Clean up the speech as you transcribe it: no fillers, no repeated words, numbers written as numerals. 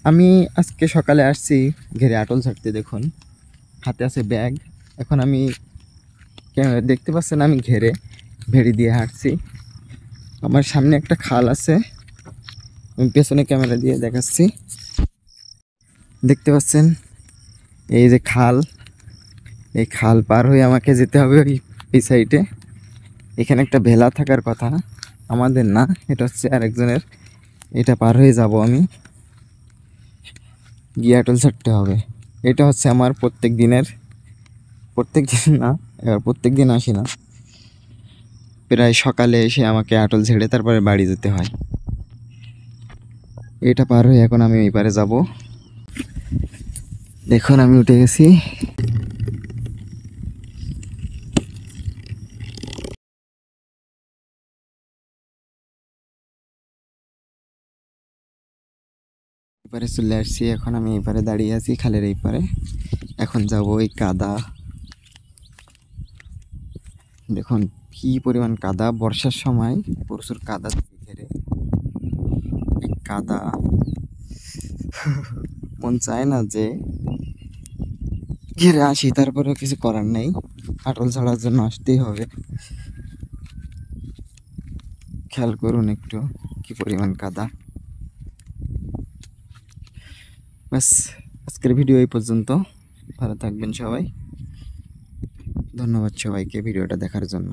আমি আজকে সকালে আসছি ঘেরে আটল ছাড়তে। দেখুন হাতে আছে ব্যাগ। এখন আমি দেখতে পাচ্ছেন আমি ঘেরে ভেড়ি দিয়ে হাঁটছি। আমার সামনে একটা খাল আছে, আমি পেছনে ক্যামেরা দিয়ে দেখাচ্ছি। দেখতে পাচ্ছেন এই যে খাল, এই খাল পার হয়ে আমাকে যেতে হবে এই সাইডে। এখানে একটা ভেলা থাকার কথা, আমাদের না, এটা হচ্ছে আরেকজনের। এটা পার হয়ে যাব আমি, গিয়ে আটল ছাড়তে হবে। এটা হচ্ছে আমার প্রত্যেক দিন না, এবার প্রত্যেক দিন আসি না, প্রায় সকালে এসে আমাকে আটল ছেড়ে তারপরে বাড়ি যেতে হয়। এটা পার হয়ে এখন আমি এই পারে যাব। দেখুন আমি উঠে গেছি। এপারে চলে আসছি, এখন আমি এই পারে দাঁড়িয়ে আছি খালের এই পারে। এখন যাব ওই কাদা। দেখুন কি পরিমাণ কাদা, বর্ষার সময় প্রচুর কাদা ঘেরে। এই কাদা মন চায় না যে ঘিরে আসি, তারপরেও কিছু করার নেই, আটল ছাড়ার জন্য আসতেই হবে। খেয়াল করুন একটু কি পরিমাণ কাদা। ব্যাস, আজকের ভিডিও এই পর্যন্ত। ভালো থাকবেন সবাই। ধন্যবাদ সবাইকে ভিডিওটা দেখার জন্য।